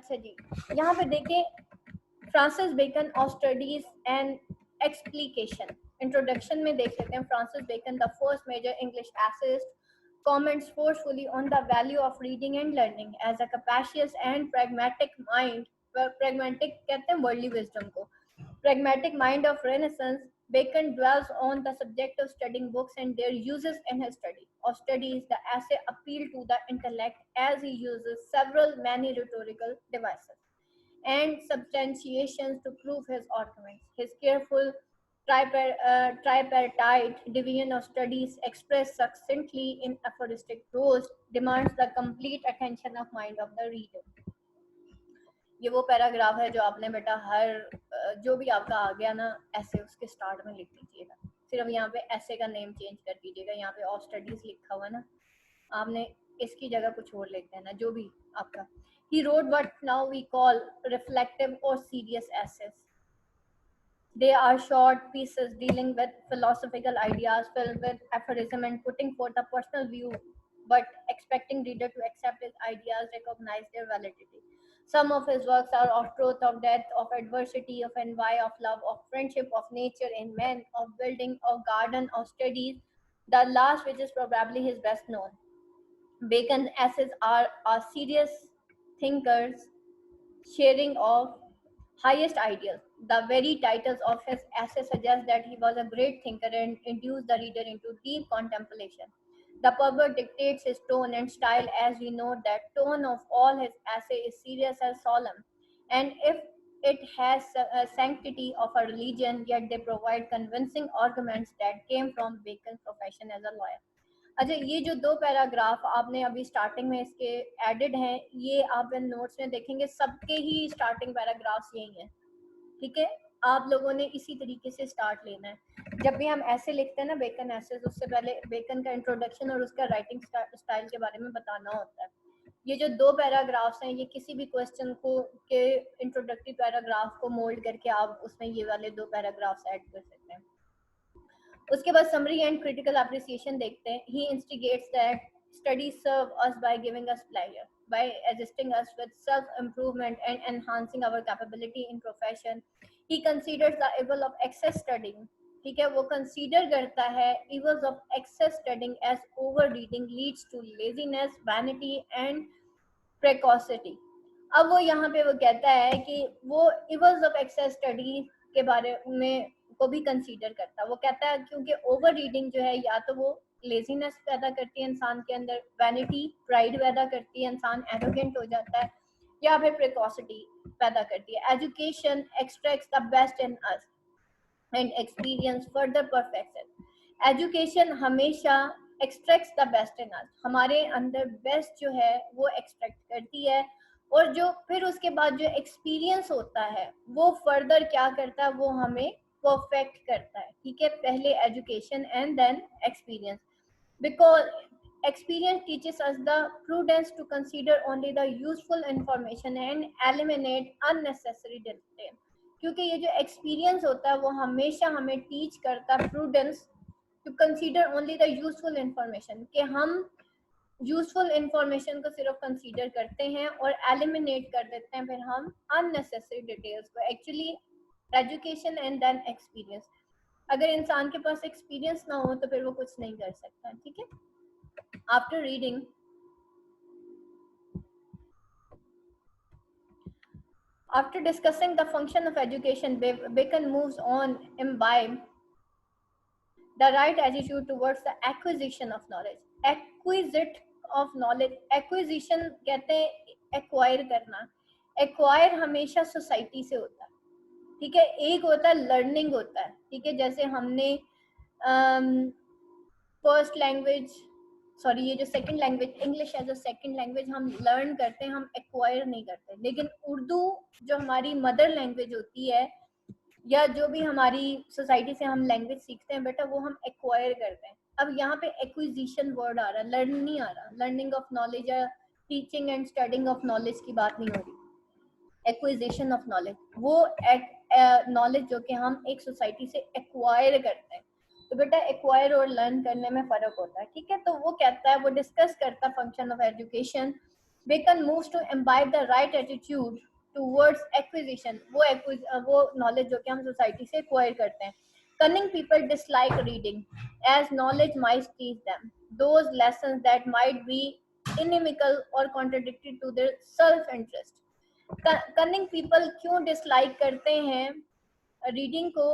अच्छा जी, यहाँ पे देखें Francis Bacon of studies and explication. Introduction में देख लेते हैं Francis Bacon the first major English essayist comments forcefully on the value of reading and learning as a capacious and pragmatic mind. Pragmatic कहते हैं worldly wisdom को, pragmatic mind of Renaissance. Bacon dwells on the subject of studying books and their uses in his study of studies. The essay appeal to the intellect as he uses several many rhetorical devices and substantiations to prove his arguments. His careful tripartite division of studies expressed succinctly in aphoristic prose demands the complete attention of mind of the reader. ये वो paragraph है जो आपने बेटा हर जो भी आपका आ गया ना ऐसे उसके स्टार्ट में लिख दीजिएगा, सिर्फ यहाँ पे ऐसे का नेम चेंज कर दीजिएगा, यहाँ पे ऑफ स्टडीज लिखा हुआ है ना, आपने इसकी जगह कुछ और लिख देना जो भी आपका. He wrote what now we call reflective or serious essays. They are short pieces dealing with philosophical ideas filled with aphorism and putting forth a personal view, but expecting reader to accept his ideas, recognize their validity. Some of his works are of truth, of death, of adversity, of envy, of love, of friendship, of nature in men, of building, of garden, of studies. The last, which is probably his best known. Bacon's essays are serious thinkers sharing of highest ideals. The very titles of his essays suggest that he was a great thinker and induced the reader into deep contemplation. The purport dictates his tone and style, as we know that tone of all his essay is serious and solemn, and if it has a sanctity of a religion, yet they provide convincing arguments that came from Bacon's profession as a lawyer. अच्छा, ये जो दो paragraph आपने अभी starting में इसके added हैं, ये आप इन नोट्स में देखेंगे सबके ही स्टार्टिंग पैराग्राफ्स यही हैं. ठीक है, आप लोगों ने इसी तरीके से स्टार्ट लेना है. जब भी हम ऐसे लिखते हैं ना बेकन ऐसे, उससे पहले बेकन का इंट्रोडक्शन और उसका राइटिंग स्टाइल के बारे में बताना होता है. ये जो दो पैराग्राफ्स हैं ये किसी भी क्वेश्चन को के इंट्रोडक्टरी पैराग्राफ को मोल्ड करके आप उसमें ये वाले दो पैराग्राफ्स ऐड कर सकते हैं. उसके बाद समरी एंड क्रिटिकल अप्रिसिएशन देखते हैं. He instigates that studies serve us by giving us pleasure, by assisting us with self improvement and enhancing our capability in profession. He considers the evil of excess studying. ठीक है, वो consider करता है evils of excess studying as over reading leads to laziness, vanity and precocity. अब वो यहाँ पे वो कहता है कि वो evils of excess study के बारे में को भी कंसीडर करता है. वो कहता है क्योंकि ओवर रीडिंग जो है या तो वो लेजीनेस पैदा करती है इंसान के अंदर, वैनिटी प्राइड पैदा करती है, इंसान एरोगेंट हो जाता है, या फिर प्रिकॉसिटी पैदा करती है. Education extracts the best in us and experience further परफेक्ट्स it. Education हमेशा एक्सट्रैक्ट्स द बेस्ट इन अस, हमारे अंदर बेस्ट जो है वो एक्सट्रैक्ट करती है, और जो फिर उसके बाद जो एक्सपीरियंस होता है वो फर्दर क्या करता है, वो हमें परफेक्ट करता है. ठीक है, पहले education and then experience, because experience teaches us the prudence to consider only the useful information and eliminate unnecessary detail. क्योंकि ये जो एक्सपीरियंस होता है वो हमेशा हमें टीच करता है prudence to consider only the useful information, कि हम यूजफुल इंफॉर्मेशन को सिर्फ कंसीडर करते हैं और एलिमिनेट कर देते हैं फिर हम अननेसेसरी डिटेल्स को. Actually education and then experience, अगर इंसान के पास एक्सपीरियंस ना हो तो फिर वो कुछ नहीं कर सकता. ठीक है, after reading after discussing the function of education, Bacon moves on imbibe the right attitude towards the acquisition of knowledge. Acquisite of knowledge, acquisition कहते हैं acquire करना. acquire हमेशा सोसाइटी से होता है. ठीक है, एक होता है लर्निंग होता है. ठीक है, जैसे हमने फर्स्ट लैंग्वेज ये जो second language English as a second language हम लर्न करते हैं, हम एक्वायर नहीं करते. लेकिन उर्दू जो हमारी मदर लैंग्वेज होती है या जो भी हमारी सोसाइटी से हम लैंग्वेज सीखते हैं बेटा, वो हम एक्वायर करते हैं. अब यहाँ पे एक्विजिशन वर्ड आ रहा है, लर्न नहीं आ रहा. लर्निंग ऑफ नॉलेज या teaching and studying of knowledge की बात नहीं हो रही. एक्विजिशन ऑफ नॉलेज, वो नॉलेज जो कि हम एक सोसाइटी से एक्वायर करते हैं. तो बेटा एक्वायर और लर्न करने में फर्क होता है. ठीक है, तो वो कहता है, वो डिस्कस करता है function of education Bacon moves to imbibe the right attitude towards acquisition, वो नॉलेज जो कि हम सोसाइटी से एक्वायर करते हैं. Cunning people dislike reading, as knowledge might teach them those lessons that might be inimical or contradictory to their self-interest. Cunning people क्यों dislike करते हैं रीडिंग को?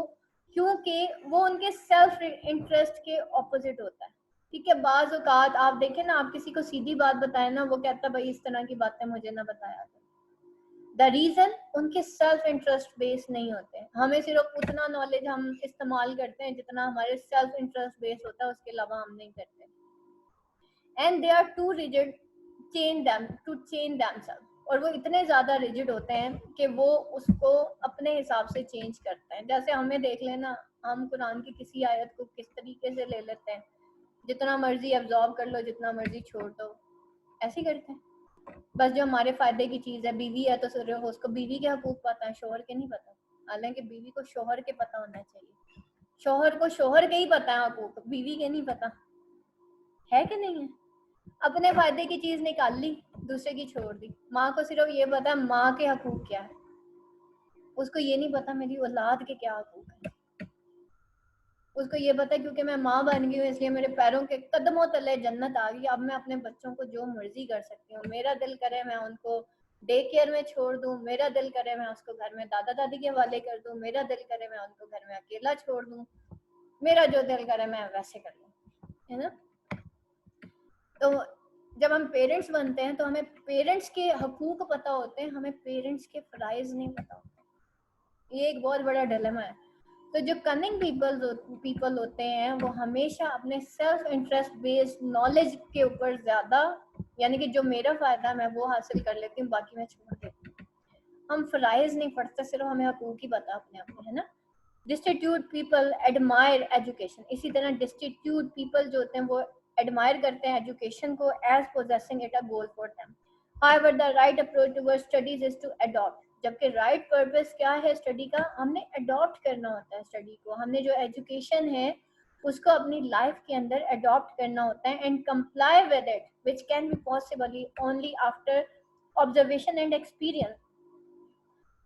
क्योंकि वो उनके सेल्फ इंटरेस्ट के ऑपोजिट होता है. ठीक है, बाज औकात आप देखें ना, आप किसी को सीधी बात बताएं ना, वो कहता भाई इस तरह की बातें मुझे ना बताया. द रीजन उनके सेल्फ इंटरेस्ट बेस नहीं होते. हमें सिर्फ उतना नॉलेज हम इस्तेमाल करते हैं जितना हमारे सेल्फ इंटरेस्ट बेस होता है, उसके अलावा हम नहीं करते. And they are too rigid to change themselves, और वो इतने ज्यादा रिजिड होते हैं कि वो उसको अपने हिसाब से चेंज करते हैं. जैसे हमें देख लेना, हम कुरान की किसी आयत को किस तरीके से ले लेते हैं, जितना मर्जी एब्जॉर्ब कर लो, जितना मर्जी छोड़ दो, ऐसे करते हैं. बस जो हमारे फायदे की चीज है, बीवी है तो सिर्फ उसको बीवी के हकूक पता है, शोहर के नहीं पता. हालांकि बीवी को शोहर के पता होना चाहिए. शोहर को शोहर के ही पता है हकूक, बीवी के नहीं पता. है कि नहीं है? अपने फायदे की चीज निकाल ली, दूसरे की छोड़ दी. माँ को सिर्फ ये पता है माँ के हकूक क्या है, उसको ये नहीं पता मेरी औलाद के क्या हकूक है. उसको ये पता है क्योंकि मैं माँ बन गई हूँ इसलिए मेरे पैरों के कदमों तले जन्नत आ गई, अब मैं अपने बच्चों को जो मर्जी कर सकती हूँ. मेरा दिल करे मैं उनको डे केयर में छोड़ दूँ, मेरा दिल करे मैं उसको घर में दादा दादी के हवाले कर दूँ, मेरा दिल करे मैं उनको घर में अकेला छोड़ दूँ, मेरा जो दिल करे मैं वैसे कर लूँ, है ना. तो जब हम पेरेंट्स बनते हैं तो हमें पेरेंट्स के हकूक पता होते हैं, हमें पेरेंट्स के फराइज नहीं पता होते. ये एक बहुत बड़ा डिलेमा है. तो जो कनिंग पीपल होते हैं वो हमेशा अपने सेल्फ इंटरेस्ट बेस्ड नॉलेज के ऊपर ज्यादा, यानी कि जो मेरा फायदा मैं वो हासिल कर लेती हूँ, बाकी मैं छोड़ देती हूँ. हम फराइज नहीं पढ़ते, सिर्फ हमें हकूक ही पता अपने अपने, है ना. डिस्टिट्यूट पीपल एडमायर एजुकेशन, इसी तरह डिस्टिट्यूट पीपल जो होते हैं वो एडमायर करते हैं एजुकेशन को as possessing it a goal for them. However, the right approach towards studies is to adopt. जबकि राइट पर्पस क्या है स्टडी का? हमने अडॉप्ट करना होता है स्टडी को. हमने जो एजुकेशन है उसको अपनी लाइफ के अंदर अडॉप्ट करना होता है and comply with it, which can be possible only after observation and experience.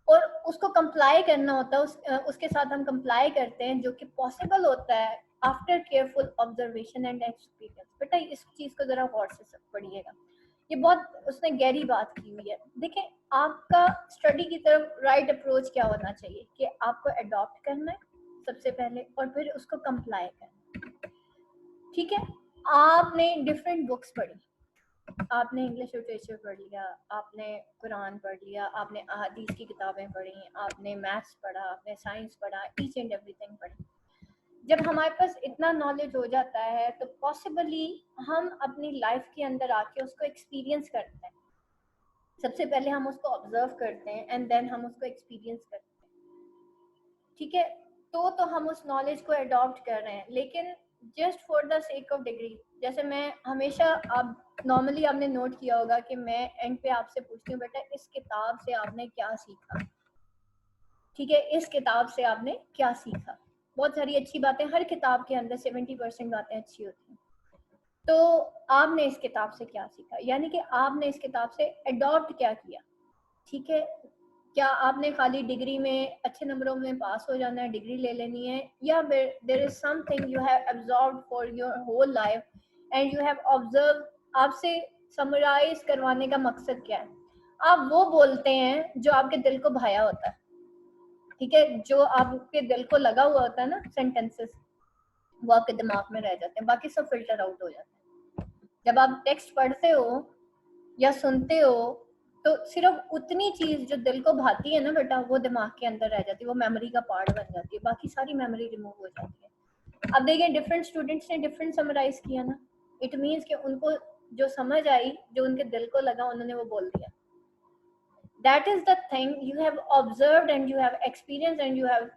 और उसको कंप्लाई करना होता है, उसके साथ हम कंप्लाई करते हैं, जो कि पॉसिबल होता है after careful observation and experience. बेटा इस चीज को जरा गौर से पढ़िएगा, ये बहुत उसने गहरी बात की हुई है. देखें, आपका स्टडी की तरफ राइट अप्रोच क्या होना चाहिए कि आपको अडॉप्ट करना है सबसे पहले और फिर उसको कंप्लाई करना. ठीक है, आपने डिफरेंट बुक्स पढ़ी, आपने इंग्लिश लिटरेचर पढ़ लिया, आपने कुरान पढ़ लिया, आपने अहादीस की किताबें पढ़ी, आपने मैथ्स पढ़ा, आपने साइंस पढ़ा, ईच एंड एवरीथिंग पढ़ी. जब हमारे पास इतना नॉलेज हो जाता है तो पॉसिबली हम अपनी लाइफ के अंदर आके उसको एक्सपीरियंस करते हैं. सबसे पहले हम उसको ऑब्जर्व करते हैं एंड देन हम उसको एक्सपीरियंस करते हैं. ठीक है, तो हम उस नॉलेज को अडॉप्ट कर रहे हैं, लेकिन just for the sake of degree. जैसे मैं हमेशा, आप नॉर्मली आपने नोट किया होगा कि मैं एंड पे आपसे पूछती हूँ बेटा इस किताब से आपने क्या सीखा. ठीक है, इस किताब से आपने क्या सीखा. बहुत सारी अच्छी बातें हर किताब के अंदर 70% बातें अच्छी होती हैं. तो आपने इस किताब से क्या सीखा, यानी कि आपने इस किताब से अडॉप्ट क्या किया. ठीक है, क्या आपने खाली डिग्री में अच्छे नंबरों में पास हो जाना है, डिग्री ले लेनी है, या there is something you have absorbed for your whole life and you have observe. आपसे समराइज करवाने का मकसद क्या है? आप वो बोलते हैं जो आपके दिल को भाया होता है. ठीक है, जो आपके दिल को लगा हुआ होता है ना सेंटेंसेस, वो आपके दिमाग में रह जाते हैं, बाकी सब फिल्टर आउट हो जाते हैं. जब आप टेक्स्ट पढ़ते हो या सुनते हो तो सिर्फ उतनी चीज जो दिल को भाती है ना बेटा, वो दिमाग के अंदर रह जाती है, वो मेमोरी का पार्ट बन जाती है, बाकी सारी मेमोरी रिमूव हो जाती है. अब देखिए, डिफरेंट स्टूडेंट्स ने डिफरेंट समराइज किया ना, इट मीन्स कि उनको जो समझ आई, जो उनके दिल को लगा, उन्होंने वो बोल दिया. That is the thing you have observed and you have experienced and you have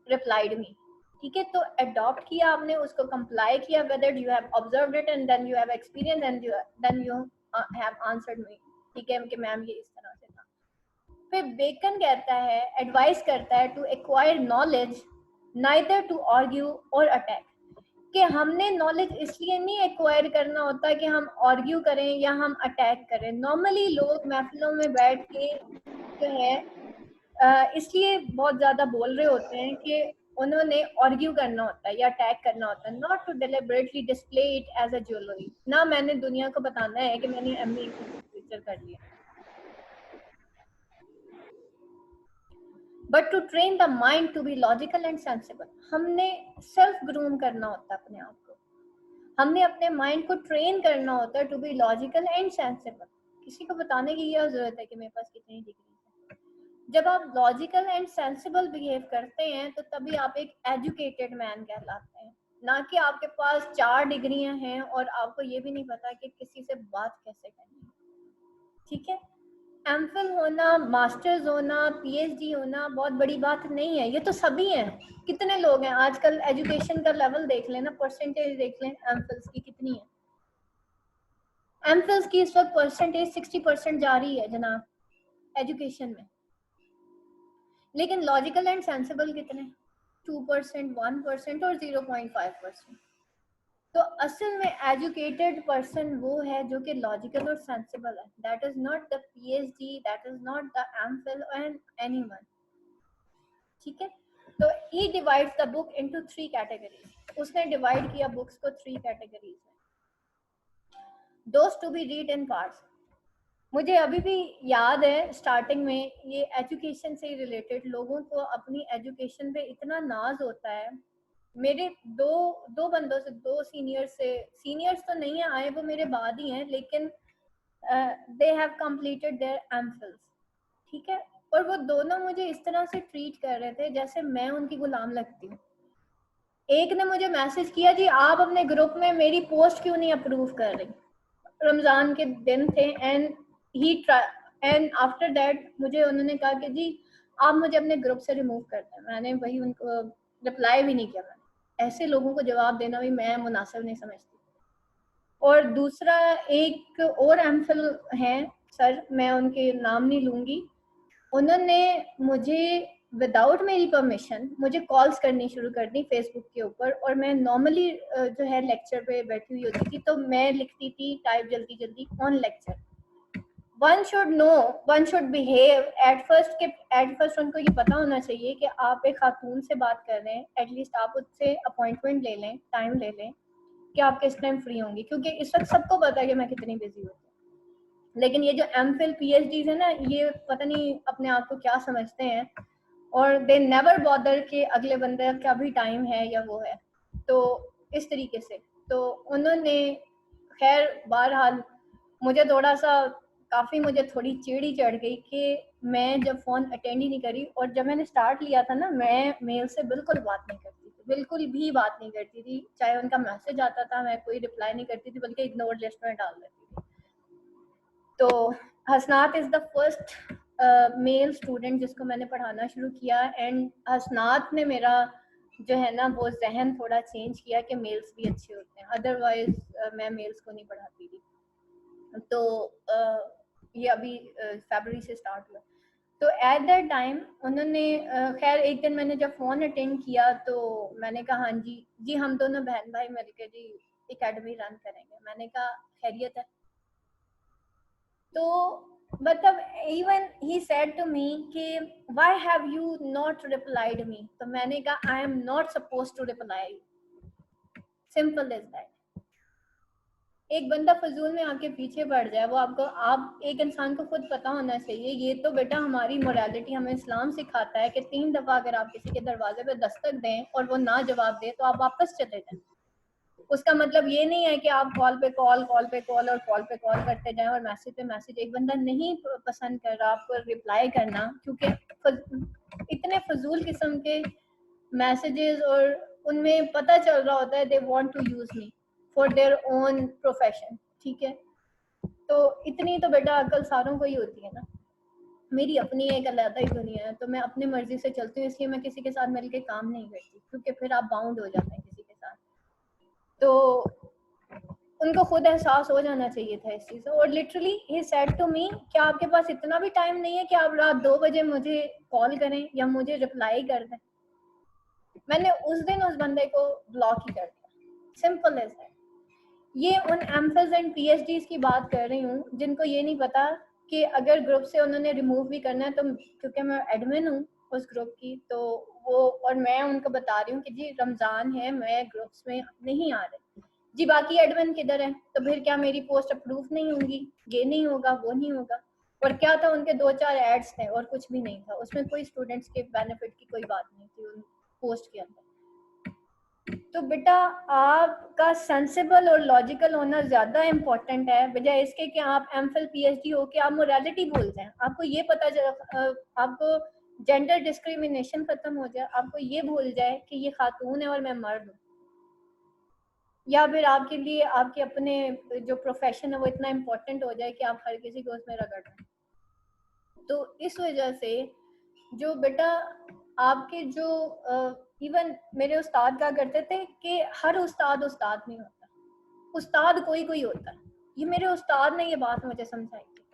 replied me. ठीक है, तो adopt किया आपने, उसको comply किया, whether you have observed it and then you have experienced and then you have answered me. ठीक है कि मैम ये इस तरह से था. फिर बेकन कहता है, एडवाइस करता है, to acquire knowledge neither to argue or attack. कि हमने नॉलेज इसलिए नहीं एक्वायर करना होता कि हम आर्ग्यू करें या हम अटैक करें। नॉर्मली लोग महफिलों में बैठ के जो है इसलिए बहुत ज्यादा बोल रहे होते हैं कि उन्होंने आर्ग्यू करना होता है या अटैक करना होता है, not to deliberately display it as a jewellery. ना मैंने दुनिया को बताना है कि मैंने एमए इंग्लिश लिटरेचर कर लिया, but to train the mind to be logical and sensible. हमने सेल्फ ग्रूम करना होता है अपने आप को, हमने अपने माइंड को ट्रेन करना होता है to be logical and sensible. किसी को बताने की क्या जरूरत है कि मेरे पास कितनी डिग्री है। जब आप लॉजिकल एंड सेंसिबल बिहेव करते हैं तो तभी आप एक एजुकेटेड मैन कहलाते हैं, ना कि आपके पास 4 डिग्रियां हैं और आपको ये भी नहीं पता कि किसी से बात कैसे करनी है। ठीक है, एमफिल होना, मास्टर्स होना, पीएचडी होना बहुत बड़ी बात नहीं है, ये तो सभी हैं। कितने लोग हैं आजकल, एजुकेशन का लेवल देख लेना, परसेंटेज देख लें एमफिल्स की कितनी है। एमफिल्स की इस वक्त परसेंटेज 60% जा रही है जनाब एजुकेशन में, लेकिन लॉजिकल एंड सेंसिबल कितने, 2%, 1% और 0.5%। तो असल में एजुकेटेड पर्सन वो है जो कि लॉजिकल और सेंसिबल है। That is not the PhD, that is not the MPhil and anyone. ठीक है, तो he divides the book into 3 categories. उसने डिवाइड किया बुक्स को 3 कैटेगरीज में। दोस्त to be read in parts. मुझे अभी भी याद है स्टार्टिंग में ये एजुकेशन से रिलेटेड लोगों को अपनी एजुकेशन पे इतना नाज होता है। मेरे दो बंदों से, 2 सीनियर्स तो नहीं है आए, वो मेरे बाद ही हैं, लेकिन दे हैव कंप्लीटेड देयर एमफिल्स। ठीक है, और वो दोनों मुझे इस तरह से ट्रीट कर रहे थे जैसे मैं उनकी गुलाम लगती हूँ। एक ने मुझे मैसेज किया, जी आप अपने ग्रुप में मेरी पोस्ट क्यों नहीं अप्रूव कर रही। रमजान के दिन थे एंड आफ्टर दैट मुझे उन्होंने कहा कि जी आप मुझे अपने ग्रुप से रिमूव कर दें। मैंने वही उनको रिप्लाई भी नहीं किया। मैंने ऐसे लोगों को जवाब देना भी मैं मुनासिब नहीं समझती। और दूसरा एक और एमफिल हैं सर, मैं उनके नाम नहीं लूंगी, उन्होंने मुझे विदाउट मेरी परमिशन मुझे कॉल्स करनी शुरू कर दी फेसबुक के ऊपर। और मैं नॉर्मली जो है लेक्चर पे बैठी हुई होती थी तो मैं लिखती थी टाइप जल्दी जल्दी on lecture. One should know, one should behave at first उनको ये पता होना चाहिए कि आप एक खातून से बात कर रहे हैं, एटलीस्ट आप उससे अपॉइंटमेंट ले लें, टाइम ले लें कि आप किस टाइम फ्री होंगी, क्योंकि इस वक्त सबको पता है कि मैं कितनी बिजी हूँ। लेकिन ये जो एमफिल पीएचडी है ना, ये पता नहीं अपने आप को क्या समझते हैं, और दे नेवर बॉदर कि अगले बंदे का भी टाइम है या वो है। तो इस तरीके से तो उन्होंने, खैर बहरहाल मुझे थोड़ा सा मुझे थोड़ी चिड़ी चढ़ गई कि मैं जब फ़ोन अटेंड ही नहीं करी। और जब मैंने स्टार्ट लिया था ना, मैं मेल से बिल्कुल बात नहीं करती थी, बिल्कुल भी बात नहीं करती थी। चाहे उनका मैसेज आता था मैं कोई रिप्लाई नहीं करती थी, बल्कि इग्नोर लिस्ट में डाल देती थी। तो Hasnat is the first male student जिसको मैंने पढ़ाना शुरू किया, एंड हसनात ने मेरा जो है ना वो जहन थोड़ा चेंज किया कि मेल्स भी अच्छे होते हैं, अदरवाइज मैं मेल्स को नहीं पढ़ाती थी। तो ये अभी फरवरी से स्टार्ट हुआ। तो एट दैट टाइम उन्होंने खैर एक दिन मैंने जब फ़ोन अटेंड किया तो मैंने कहा हाँ जी जी हम दोनों बहन भाई मिलकर जी एकेडमी रन करेंगे। मैंने कहा खैरियत है। तो मतलब even he said to me कि why have you not replied me. तो मैंने कहा I am not supposed to reply, simple is that. एक बंदा फजूल में आके पीछे पड़ जाए, वो आपको, आप एक इंसान को खुद पता होना चाहिए। ये तो बेटा हमारी मोरालिटी, हमें इस्लाम सिखाता है कि 3 दफ़ा अगर आप किसी के दरवाजे पे दस्तक दें और वो ना जवाब दे तो आप वापस चले जाएं। उसका मतलब ये नहीं है कि आप कॉल पे कॉल करते जाएं और मैसेज पे मैसेज। एक बंदा नहीं पसंद कर रहा आपको रिप्लाई करना, क्योंकि इतने फजूल किस्म के मैसेजेस, और उनमें पता चल रहा होता है they want to use me for their own profession. ठीक है, तो इतनी तो बेटा अकल सारों को ही होती है ना। मेरी अपनी एक अलग ही दुनिया है, तो मैं अपनी मर्जी से चलती हूँ, इसलिए मैं किसी के साथ मिलके काम नहीं करती, क्योंकि फिर आप बाउंड हो जाते हैं किसी के साथ। तो उनको खुद एहसास हो जाना चाहिए था इस चीज़। और लिटरली ही सेड टू मी, क्या आपके पास इतना भी टाइम नहीं है कि आप रात 2 बजे मुझे कॉल करें या मुझे रिप्लाई कर दें। मैंने उस दिन उस बंदे को ब्लॉक ही कर दिया। Simple as that. ये उन एमफिल्स एंड पीएचडीज की बात कर रही हूँ जिनको ये नहीं पता कि अगर ग्रुप से उन्होंने रिमूव भी करना है तो क्योंकि मैं एडमिन हूँ उस ग्रुप की, तो वो और मैं उनको बता रही हूँ कि जी रमज़ान है, मैं ग्रुप्स में नहीं आ रही जी, बाकी एडमिन किधर है, तो फिर क्या मेरी पोस्ट अप्रूव नहीं होंगी, ये नहीं होगा, वो नहीं होगा। और क्या था, उनके 2-4 एड्स थे और कुछ भी नहीं था उसमें, कोई स्टूडेंट्स के बेनिफिट की कोई बात नहीं थी उन पोस्ट के अंदर। तो बेटा आपका सेंसिबल और लॉजिकल होना ज्यादा इम्पोर्टेंट है बजाय इसके कि आप एमफिल पीएचडी हो के आप मोरालिटी भूल जाएं। आपको ये पता चला, आपको जेंडर डिस्क्रिमिनेशन खत्म हो जाए, आपको ये भूल जाए कि ये खातून है और मैं मर्द हूँ, या फिर आपके लिए आपके अपने जो प्रोफेशन है वो इतना इम्पोर्टेंट हो जाए कि आप हर किसी को उसमें रगड़ रहे हैं। तो इस वजह से जो बेटा आपके जो इवन मेरे उस्ताद क्या करते थे कि हर उस्ताद उस्ताद नहीं होता, उस्ताद कोई कोई होता है। ये मेरे उस्ताद ने ये बात मुझे समझाई थी।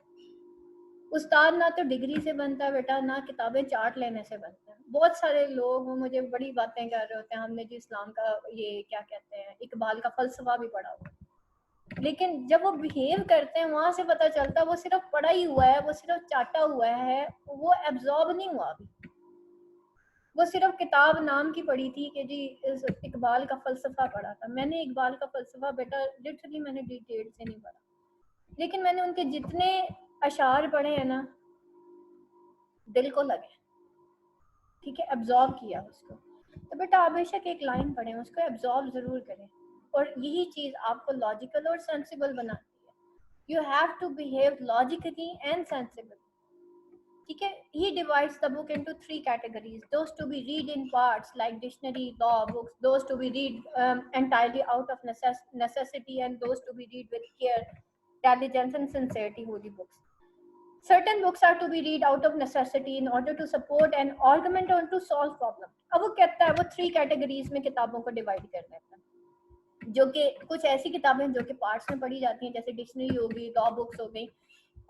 उस्ताद ना तो डिग्री से बनता है बेटा, ना किताबें चार्ट लेने से बनता है। बहुत सारे लोग वो मुझे बड़ी बातें कर रहे होते हैं, हमने जो इस्लाम का ये क्या कहते हैं इकबाल का फलसफा भी पढ़ा हुआ, लेकिन जब वो बिहेव करते हैं वहां से पता चलता है वो सिर्फ पढ़ा ही हुआ है, वो सिर्फ चाटा हुआ है, वो एब्जॉर्ब नहीं हुआ अभी। वो सिर्फ किताब नाम की पढ़ी थी कि जी इस इकबाल का फलसफा पढ़ा था। मैंने इकबाल का फलसफा बेटा लिटरली मैंने डिटेल से नहीं पढ़ा, लेकिन मैंने उनके जितने अशार पढ़े हैं ना दिल को लगे, ठीक है, एब्जॉर्ब किया उसको। तो बेटा आप बेशक एक लाइन पढ़ें, उसको एब्जॉर्ब जरूर करें, और यही चीज आपको लॉजिकल और सेंसिबल बनाती है। You have to behave logically and sensible, ठीक है। He divides the book into 3 categories: those to be read in parts like dictionary, law books; those to be read entirely out of necessity; and those to be read with care, diligence and sincerity, holy books. Certain books are to be read out of necessity in order to support an argument or to solve problem. अब वो कहता है वो 3 categories में किताबों को divide कर देता है, जो कि कुछ ऐसी किताबें जो कि पार्ट्स में पढ़ी जाती हैं जैसे डिक्शनरी होगी, लॉ बुक्स हो गई,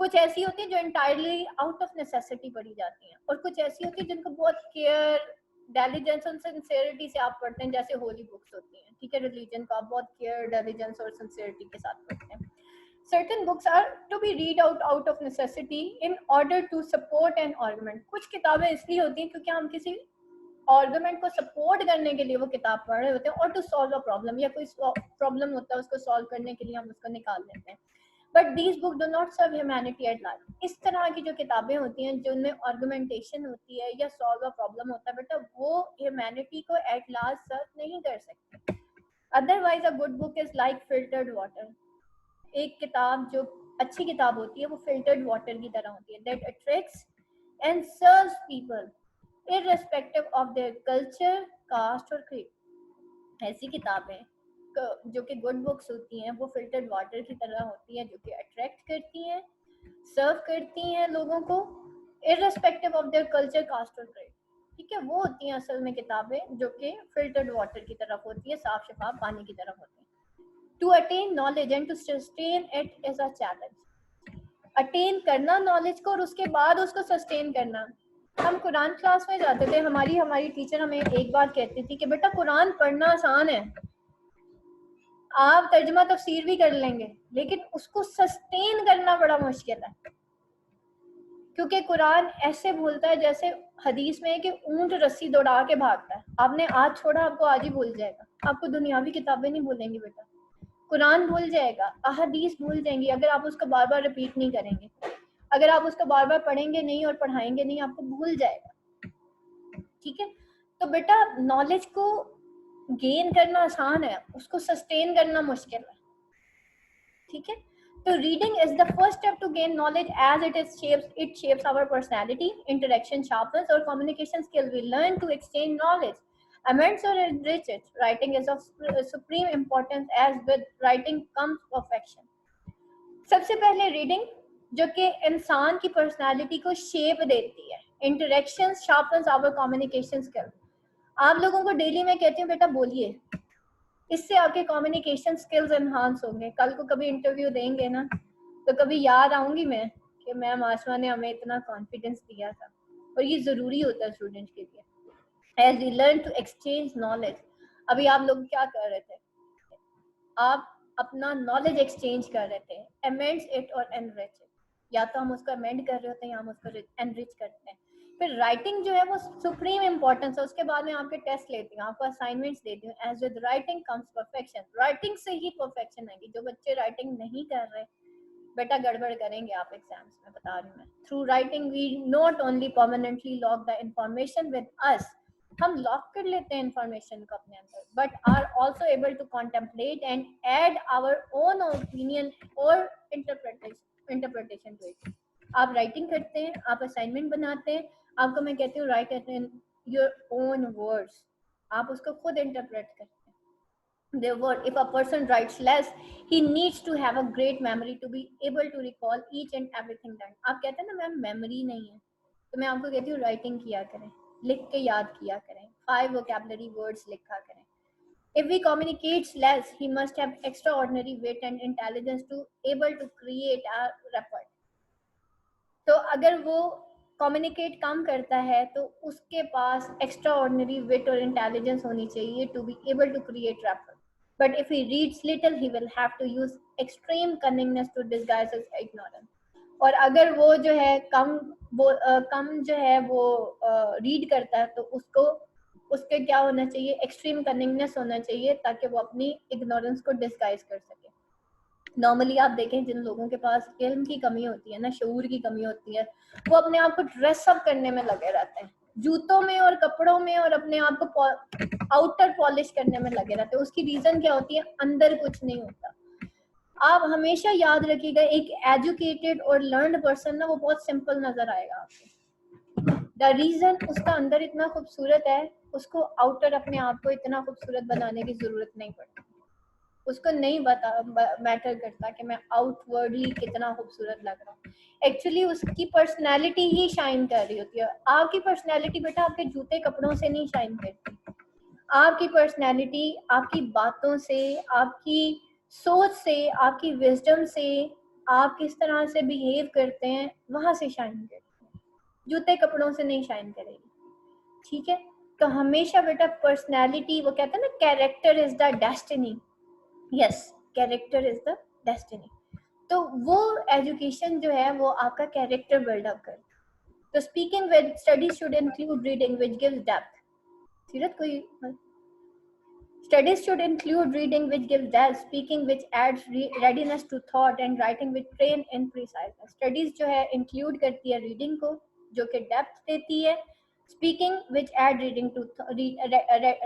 कुछ ऐसी होती है जो एंटायरली आउट ऑफ नेसेसिटी पढ़ी जाती हैं, और कुछ ऐसी होती है जिनको बहुत केयर, डेलिजेंस और सिंसियरिटी से आप पढ़ते हैं, जैसे होली बुक्स होती हैं, ठीक है। रिलीजन को आप बहुत केयर, डेलिजेंस और सिंसियरिटी के साथ पढ़ते हैं। Certain books are to be read out of necessity in order to support an argument. कुछ किताबें इसलिए होती हैं क्योंकि हम किसी आर्गुमेंट को सपोर्ट करने के लिए वो किताब पढ़ रहे होते हैं, और टू सॉल्व अ प्रॉब्लम, या कोई प्रॉब्लम होता है उसको सॉल्व करने के लिए हम उसको निकाल लेते हैं। But these book do not serve humanity at large. इस तरह की जो किताबें होती हैं जिनमें आर्गुमेंटेशन होती है या सॉल्व अ प्रॉब्लम होता है बेटा, वो ह्यूमैनिटी को एट लार्ज सर्व नहीं कर सकते। Otherwise a good book is like filtered water. एक किताब जो अच्छी किताब होती है वो फिल्टर्ड वाटर की तरह होती है, that attracts and serves people irrespective of their culture, caste और creed। ऐसी किताबें जो कि गुड बुक्स होती हैं वो फिल्टर्ड वाटर की तरह होती हैं, जो कि अट्रैक्ट करती हैं, सर्व करती हैं लोगों को irrespective of their culture, caste और creed, ठीक है। वो होती हैं असल में किताबें जो कि फिल्टर्ड वाटर की तरफ होती है, साफ शफाफ पानी की तरफ होती हैं। To attain knowledge and to sustain it is a challenge। Attain करना नॉलेज को और उसके बाद उसको सस्टेन करना। हम कुरान क्लास में जाते थे, हमारी टीचर हमें एक बात कहती थी कि बेटा कुरान पढ़ना आसान है, आप तर्जुमा तफसीर भी कर लेंगे, लेकिन उसको सस्टेन करना बड़ा मुश्किल है, क्योंकि कुरान ऐसे बोलता है जैसे हदीस में है कि ऊंट रस्सी दौड़ा के भागता है। आपने आज छोड़ा, आपको आज ही भूल जाएगा, आपको दुनियावी किताबें नहीं भूलेंगी बेटा, कुरान भूल जाएगा, अहदीस भूल जाएंगी अगर आप उसको बार बार रिपीट नहीं करेंगे। अगर आप उसको बार बार पढ़ेंगे नहीं और पढ़ाएंगे नहीं, आपको भूल जाएगा, ठीक है। तो बेटा नॉलेज को गेन करना आसान है, उसको सस्टेन करना मुश्किल है, ठीक है। तो reading is the first step to gain knowledge as it shapes our personality, interaction sharpens our communication skill, we learn to exchange knowledge, amends or enrich it. Writing is of supreme importance as with writing comes perfection। सबसे पहले reading जो कि इंसान की personality को shape देती है, interaction sharpens our communication skill. आप लोगों को डेली मैं कहती हूँ बेटा बोलिए, इससे आपके कम्युनिकेशन स्किल्स एनहांस होंगे। कल को कभी इंटरव्यू देंगे ना तो कभी याद आऊंगी मैं कि मैम आसमा ने हमें इतना कॉन्फिडेंस दिया था, और ये ज़रूरी होता है स्टूडेंट के लिए। As we learn to exchange knowledge. अभी आप लोग क्या कर रहे थे, आप अपना नॉलेज एक्सचेंज कर रहे थे, अमेंड्स इट और एनरिच इट, या तो हम उसको अमेंड कर रहे होते हैं या हम उसको एनरिच करते हैं। फिर राइटिंग जो है वो सुप्रीम इंपॉर्टेंस है, उसके बाद में आपके टेस्ट लेती हूँ, आपको असाइनमेंट्स देती हूँ। As with writing comes perfection, writing से ही परफेक्शन आएगी। जो बच्चे राइटिंग नहीं कर रहे बेटा गड़बड़ करेंगे आप एग्जाम्स में, बता रही हूँ मैं। Through writing we not only permanently lock the information with us, हम लॉक कर लेते हैं इंफॉर्मेशन को अपने अंदर, but are also able to contemplate and add our own opinion और इंटरप्रिटेशन टू इट। आप राइटिंग करते हैं, आप असाइनमेंट बनाते हैं, आपको मैं कहती हूँ right it in your own words, आप उसको खुद इंटरप्रेट करते हैं। Therefore, if a person writes less, he needs to have a great memory to be able to recall each and everything done. आप कहते हैं ना मैम मेमोरी नहीं है, तो मैं आपको कहती हूँ राइटिंग किया करें, लिख के याद किया करें, 5 vocabulary words लिखा करें। If he communicates less, he must have extraordinary wit and intelligence to able to create a rapport. तो अगर वो कम्युनिकेट कम करता है तो उसके पास एक्स्ट्रा ऑर्डिनरी विट और इंटेलिजेंस होनी चाहिए to be able to create wrapper. But if he reads little he will have to use extreme cunningness to disguise his ignorance. और अगर वो जो है कम जो है वो रीड करता है तो उसको उसके क्या होना चाहिए, एक्सट्रीम कनिंगनेस होना चाहिए ताकि वो अपनी इग्नोरेंस को डिस्गाइज कर सके। नॉर्मली आप देखें जिन लोगों के पास इल्म की कमी होती है ना, शऊर की कमी होती है, वो अपने आप को ड्रेसअप करने में लगे रहते हैं, जूतों में और कपड़ों में, और अपने आप को आउटर पॉलिश करने में लगे रहते हैं। उसकी रीजन क्या होती है, अंदर कुछ नहीं होता। आप हमेशा याद रखिएगा एक एजुकेटेड और लर्नड पर्सन ना वो बहुत सिंपल नजर आएगा आपको। द रीजन उसका अंदर इतना खूबसूरत है, उसको आउटर अपने आप को इतना खूबसूरत बनाने की जरूरत नहीं पड़ती। उसको नहीं मैटर करता कि मैं आउटवर्डली कितना खूबसूरत लग रहा हूँ, एक्चुअली उसकी पर्सनैलिटी ही शाइन कर रही होती है। आपकी पर्सनैलिटी बेटा आपके जूते कपड़ों से नहीं शाइन करती, आपकी पर्सनैलिटी आपकी बातों से, आपकी सोच से, आपकी विजडम से, आप किस तरह से बिहेव करते हैं वहां से शाइन करती है, जूते कपड़ों से नहीं शाइन करेगी। ठीक है, तो हमेशा बेटा पर्सनैलिटी, वो कहते हैं ना character is the destiny, yes character is the destiny. तो वो एजुकेशन जो है वो आपका कैरेक्टर बिल्डअप कर। तो speaking with study should include reading which gives depth. सीरत कोई Studies should include reading which gives depth, speaking which adds readiness to thought and writing which train in preciseness. Studies जो है include करती है reading को जो कि depth देती है, speaking which add reading to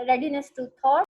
readiness to thought